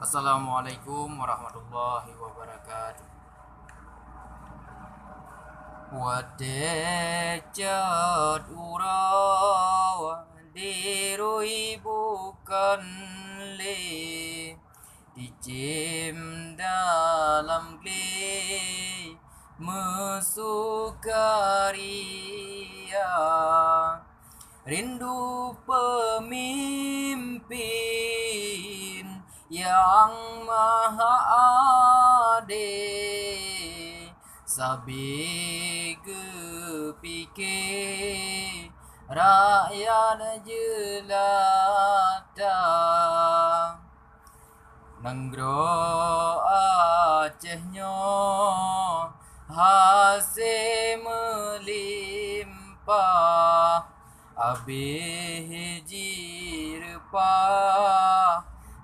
Assalamualaikum warahmatullahi wabarakatuh. Wadejat urawa dirui bukan le dijim dalam gli mesukaria rindu pemimpin yang maha adil sabi kepikir rakyat jelata Nenggro Acehnya hasil melimpah Abih jirpah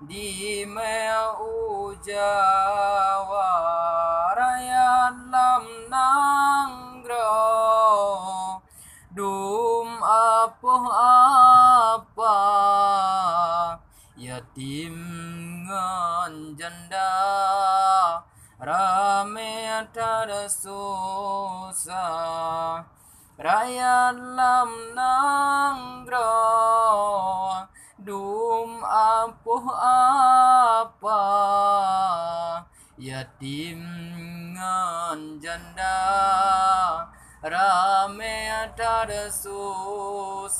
di meu Jawa rakyat lam nanggro dum apa yatim ngan janda rame tada susah rakyat lam nanggro dum apa yatim ngan janda rame tada susah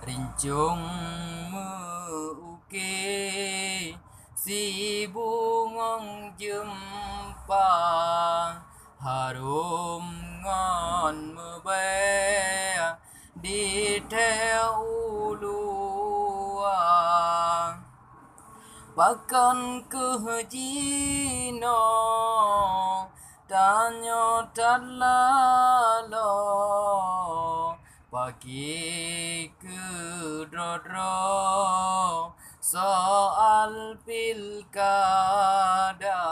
rincung meuke si bungong jempa harum ngon mebe di ulua bahkan kehjino tanyo talalo pagi kedrodro soal pilkada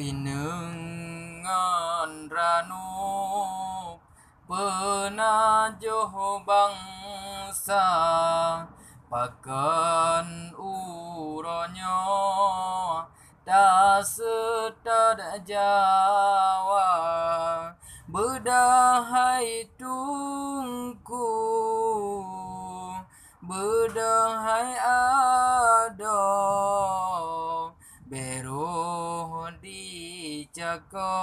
pinengan ranu penajoh bangsa pakan uronyo tak setad Jawa bedahai tungku bedahai ado beruh dicako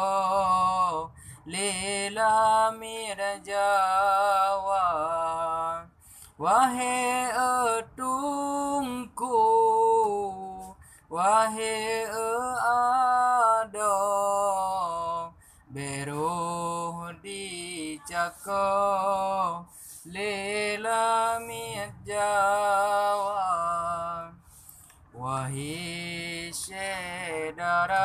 lela mira Jawa wahai tungku wahai ado beruh dicako lela mira Jawa wahai saudara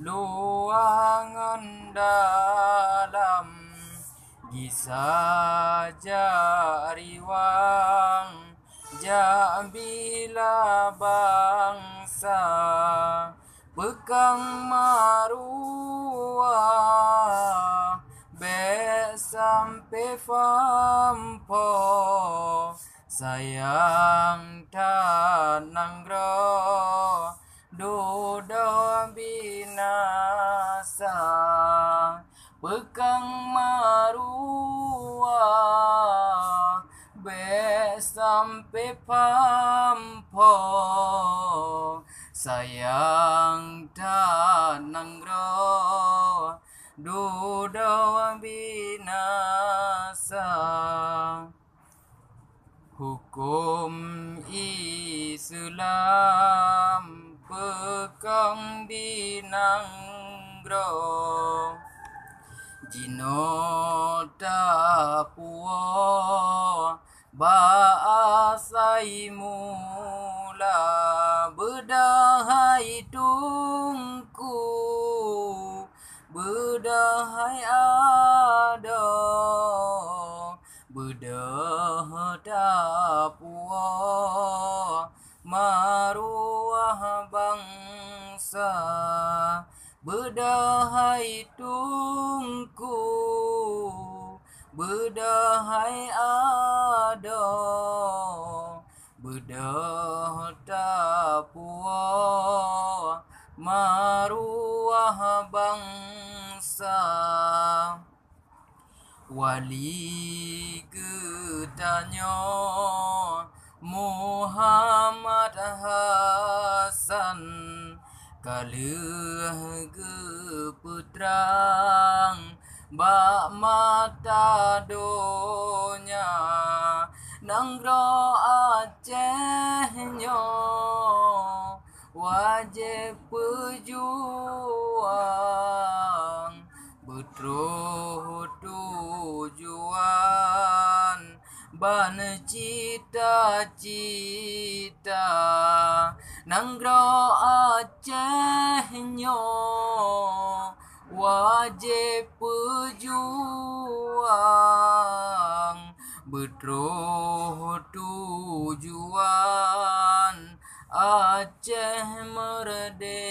luangan dalam kisah jariwang jabila bangsa bekang maruah be sampai fampo sayang tananggro dodo binasa bekang maruah be sampai pampo sayang tananggro dodo binasa hukum Islam pekang dinanggro jino tapuo baasai mula bedahai tungku bedahai ado bedah tapuo maruah bangsa bedahai tungku Berdahai ada Bedah tapua Maruah bangsa Wali getanya Muhammad Hasan Kaluh geputrang Bak mata donya Nanggro Acehnya Wajib pejuang Betroh tujuan Ban cita-cita Nanggro Acehnya Wajib pejuang Betroh tujuan Aceh merdeka